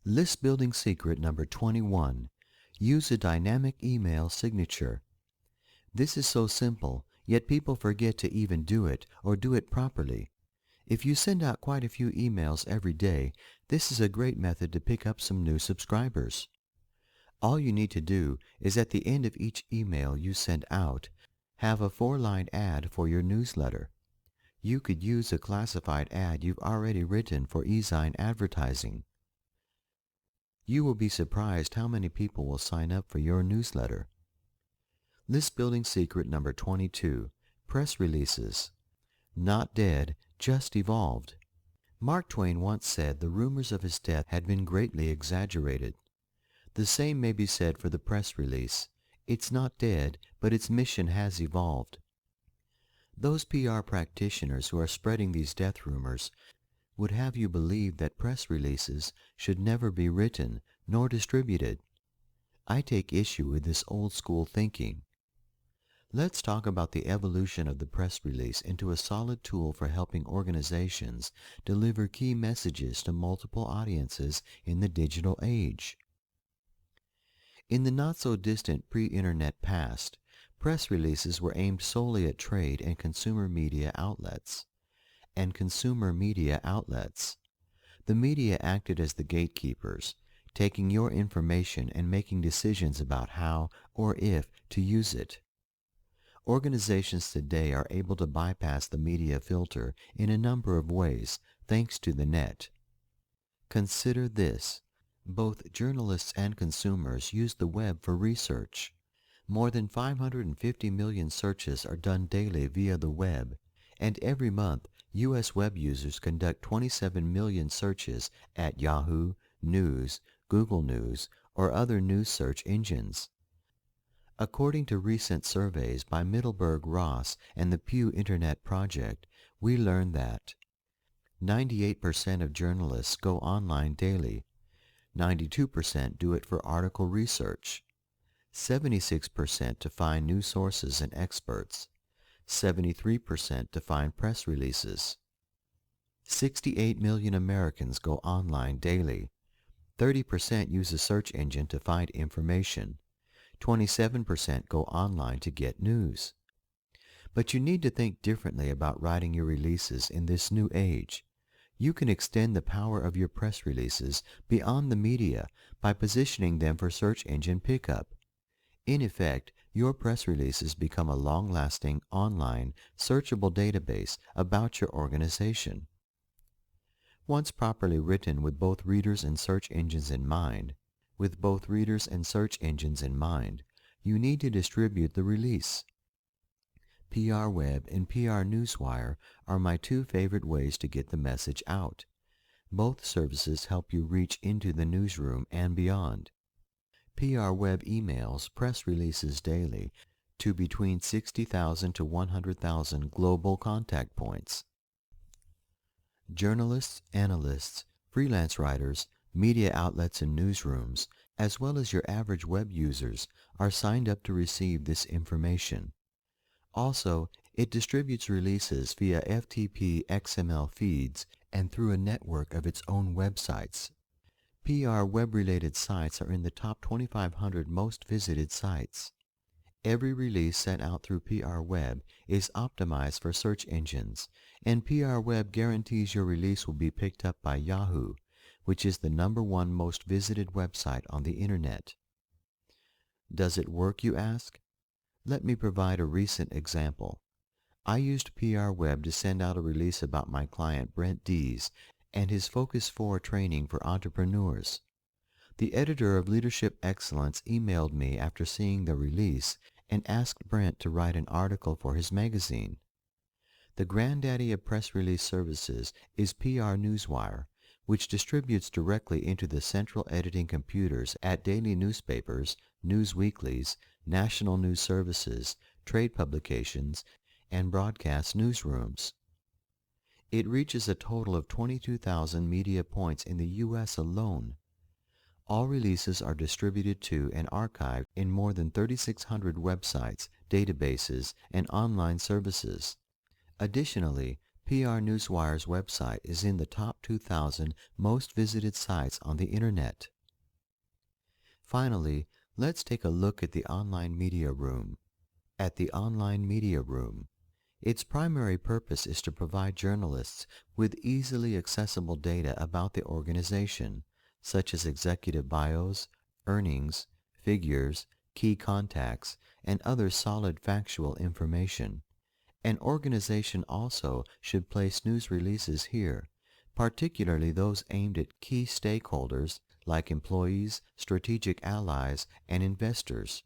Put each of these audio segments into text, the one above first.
List building secret number 21. Use a dynamic email signature. This is so simple, yet people forget to even do it or do it properly. If you send out quite a few emails every day, this is a great method to pick up some new subscribers. All you need to do is at the end of each email you send out, have a 4-line ad for your newsletter. You could use a classified ad you've already written for eZine advertising. You will be surprised how many people will sign up for your newsletter. List building secret number 22. Press releases. Not dead, just evolved. Mark Twain once said the rumors of his death had been greatly exaggerated. The same may be said for the press release. It's not dead, but its mission has evolved. Those PR practitioners who are spreading these death rumors would have you believe that press releases should never be written nor distributed. I take issue with this old school thinking. Let's talk about the evolution of the press release into a solid tool for helping organizations deliver key messages to multiple audiences in the digital age. In the not-so-distant pre-internet past, press releases were aimed solely at trade and consumer media outlets. The media acted as the gatekeepers, taking your information and making decisions about how or if to use it. Organizations today are able to bypass the media filter in a number of ways, thanks to the net. Consider this. Both journalists and consumers use the web for research. More than 550 million searches are done daily via the web, and every month, U.S. web users conduct 27 million searches at Yahoo, News, Google News, or other news search engines. According to recent surveys by Middleburg Ross and the Pew Internet Project, we learned that 98% of journalists go online daily, 92% do it for article research, 76% to find news sources and experts, 73% to find press releases. 68 million Americans go online daily. 30% use a search engine to find information. 27% go online to get news. But you need to think differently about writing your releases in this new age. You can extend the power of your press releases beyond the media by positioning them for search engine pickup. In effect, your press releases become a long-lasting, online, searchable database about your organization. Once properly written with both readers and search engines in mind, you need to distribute the release. PR Web and PR Newswire are my two favorite ways to get the message out. Both services help you reach into the newsroom and beyond. PR Web emails press releases daily to between 60,000 to 100,000 global contact points. Journalists, analysts, freelance writers, media outlets and newsrooms, as well as your average web users, are signed up to receive this information. Also, it distributes releases via FTP XML feeds and through a network of its own websites. PR web-related sites are in the top 2,500 most visited sites. Every release sent out through PR Web is optimized for search engines, and PR Web guarantees your release will be picked up by Yahoo, which is the #1 most visited website on the Internet. Does it work, you ask? Let me provide a recent example. I used PR Web to send out a release about my client Brent Dees and his Focus 4 training for entrepreneurs. The editor of Leadership Excellence emailed me after seeing the release and asked Brent to write an article for his magazine. The granddaddy of press release services is PR Newswire, which distributes directly into the central editing computers at daily newspapers, news weeklies, national news services, trade publications, and broadcast newsrooms. It reaches a total of 22,000 media points in the U.S. alone. All releases are distributed to and archived in more than 3,600 websites, databases, and online services. Additionally, PR Newswire's website is in the top 2,000 most visited sites on the Internet. Finally, let's take a look at the Online Media Room. At the Online Media Room, its primary purpose is to provide journalists with easily accessible data about the organization, such as executive bios, earnings, figures, key contacts, and other solid factual information. An organization also should place news releases here, particularly those aimed at key stakeholders like employees, strategic allies, and investors.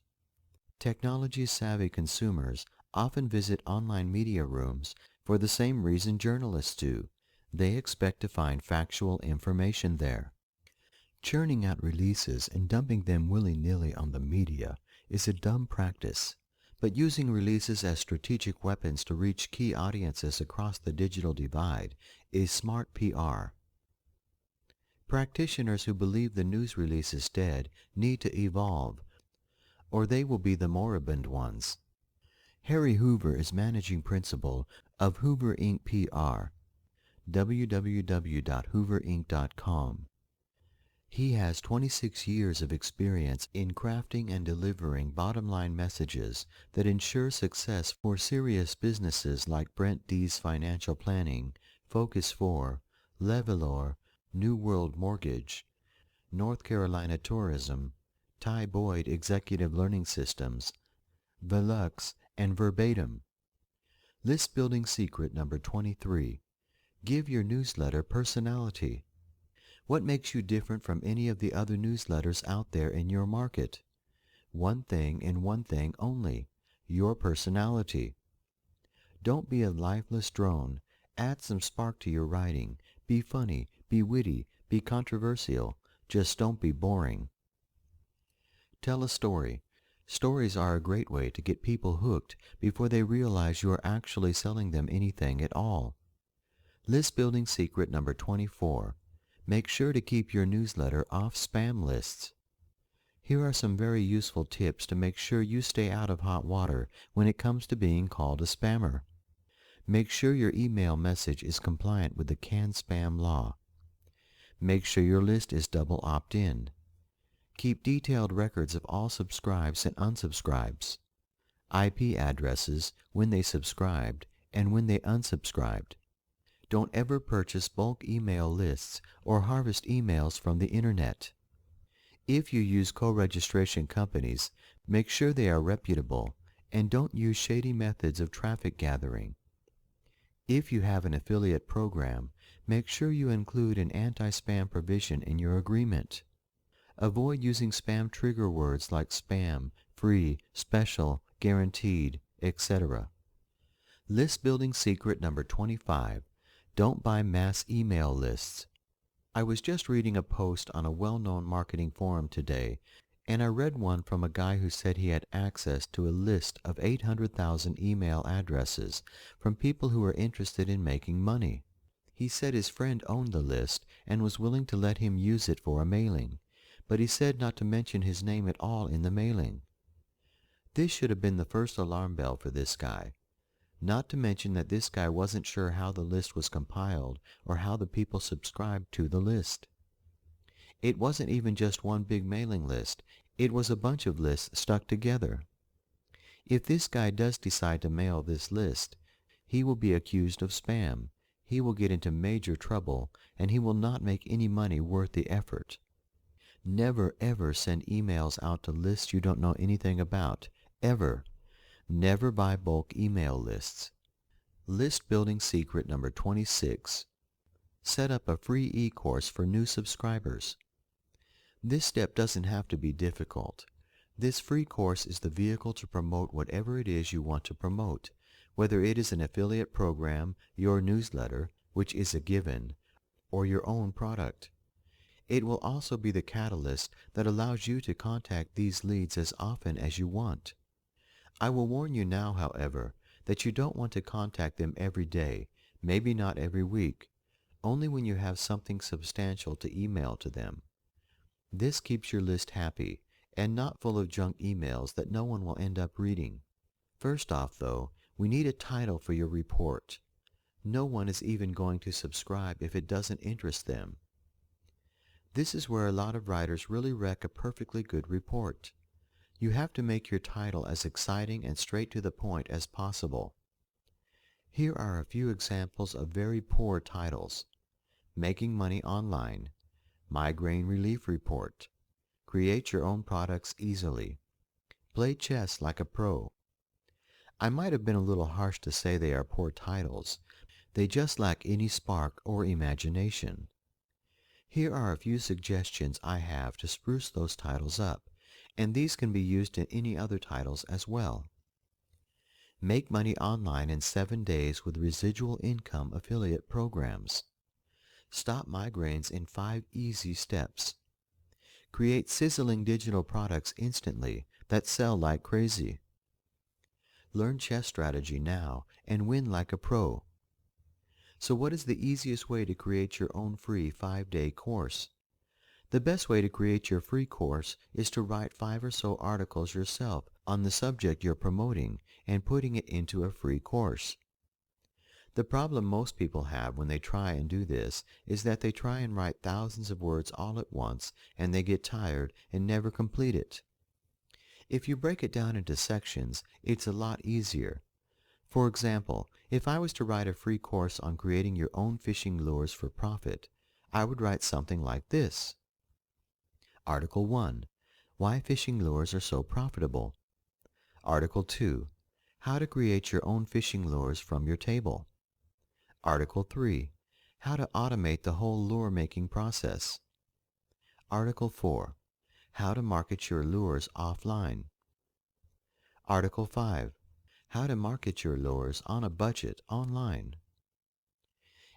Technology-savvy consumers often visit online media rooms for the same reason journalists do. They expect to find factual information there. Churning out releases and dumping them willy-nilly on the media is a dumb practice, but using releases as strategic weapons to reach key audiences across the digital divide is smart PR. Practitioners who believe the news release is dead need to evolve, or they will be the moribund ones. Harry Hoover is managing principal of Hoover Inc. PR, www.hooverinc.com. He has 26 years of experience in crafting and delivering bottom-line messages that ensure success for serious businesses like Brent Dees Financial Planning, Focus 4, Levelor, New World Mortgage, North Carolina Tourism, Ty Boyd Executive Learning Systems, Velux, and Verbatim. List building secret number 23. Give your newsletter personality. What makes you different from any of the other newsletters out there in your market? One thing and one thing only: your personality. Don't be a lifeless drone. Add some spark to your writing. Be funny, be witty, be controversial. Just don't be boring. Tell a story. Stories are a great way to get people hooked before they realize you are actually selling them anything at all. List building secret number 24. Make sure to keep your newsletter off spam lists. Here are some very useful tips to make sure you stay out of hot water when it comes to being called a spammer. Make sure your email message is compliant with the CAN-SPAM law. Make sure your list is double opt-in. Keep detailed records of all subscribes and unsubscribes, IP addresses, when they subscribed, and when they unsubscribed. Don't ever purchase bulk email lists or harvest emails from the Internet. If you use co-registration companies, make sure they are reputable and don't use shady methods of traffic gathering. If you have an affiliate program, make sure you include an anti-spam provision in your agreement. Avoid using spam trigger words like spam, free, special, guaranteed, etc. List building secret number 25. Don't buy mass email lists. I was just reading a post on a well-known marketing forum today, and I read one from a guy who said he had access to a list of 800,000 email addresses from people who were interested in making money. He said his friend owned the list and was willing to let him use it for a mailing, but he said not to mention his name at all in the mailing. This should have been the first alarm bell for this guy. Not to mention that this guy wasn't sure how the list was compiled or how the people subscribed to the list. It wasn't even just one big mailing list. It was a bunch of lists stuck together. If this guy does decide to mail this list, he will be accused of spam. He will get into major trouble, and he will not make any money worth the effort. Never ever send emails out to lists you don't know anything about. Ever. Never buy bulk email lists. List building secret number 26. Set up a free e-course for new subscribers. This step doesn't have to be difficult. This free course is the vehicle to promote whatever it is you want to promote, whether it is an affiliate program, your newsletter, which is a given, or your own product. It will also be the catalyst that allows you to contact these leads as often as you want. I will warn you now, however, that you don't want to contact them every day, maybe not every week, only when you have something substantial to email to them. This keeps your list happy and not full of junk emails that no one will end up reading. First off, though, we need a title for your report. No one is even going to subscribe if it doesn't interest them. This is where a lot of writers really wreck a perfectly good report. You have to make your title as exciting and straight to the point as possible. Here are a few examples of very poor titles: Making Money Online, Migraine Relief Report, Create Your Own Products Easily, Play Chess Like a Pro. I might have been a little harsh to say they are poor titles. They just lack any spark or imagination. Here are a few suggestions I have to spruce those titles up, and these can be used in any other titles as well. Make money online in 7 days with residual income affiliate programs. Stop migraines in 5 easy steps. Create sizzling digital products instantly that sell like crazy. Learn chess strategy now and win like a pro. So what is the easiest way to create your own free 5-day course? The best way to create your free course is to write 5 or so articles yourself on the subject you're promoting and putting it into a free course. The problem most people have when they try and do this is that they try and write thousands of words all at once and they get tired and never complete it. If you break it down into sections, it's a lot easier. For example, if I was to write a free course on creating your own fishing lures for profit, I would write something like this. Article 1. Why fishing lures are so profitable. Article 2. How to create your own fishing lures from your table. Article 3. How to automate the whole lure making process. Article 4. How to market your lures offline. Article 5. How to market your lures on a budget online.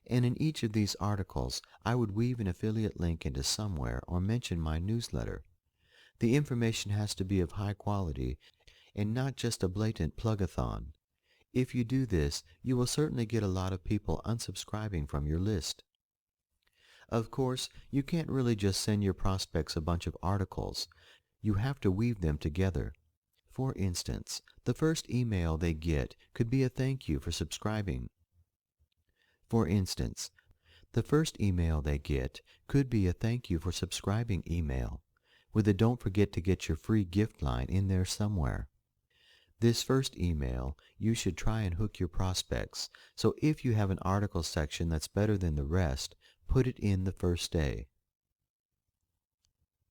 And in each of these articles, I would weave an affiliate link into somewhere or mention my newsletter. The information has to be of high quality and not just a blatant plug-a-thon. If you do this, you will certainly get a lot of people unsubscribing from your list. Of course, you can't really just send your prospects a bunch of articles. You have to weave them together. For instance, the first email they get could be a thank you for subscribing. Email, with a don't forget to get your free gift line in there somewhere. This first email, you should try and hook your prospects, so if you have an article section that's better than the rest, put it in the first day.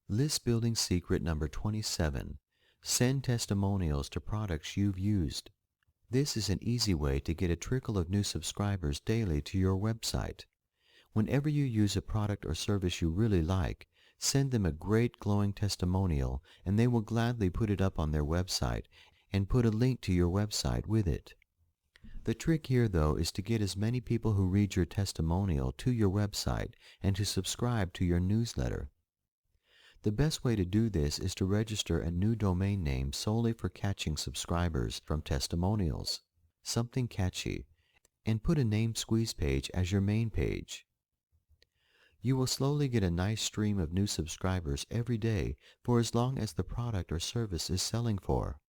List building secret number 27. Send testimonials to products you've used. This is an easy way to get a trickle of new subscribers daily to your website. Whenever you use a product or service you really like, send them a great glowing testimonial and they will gladly put it up on their website and put a link to your website with it. The trick here, though, is to get as many people who read your testimonial to your website and to subscribe to your newsletter. The best way to do this is to register a new domain name solely for catching subscribers from testimonials, something catchy, and put a name squeeze page as your main page. You will slowly get a nice stream of new subscribers every day for as long as the product or service is selling for.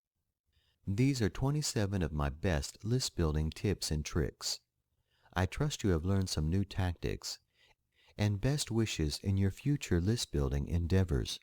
These are 27 of my best list building tips and tricks. I trust you have learned some new tactics, and best wishes in your future list building endeavors.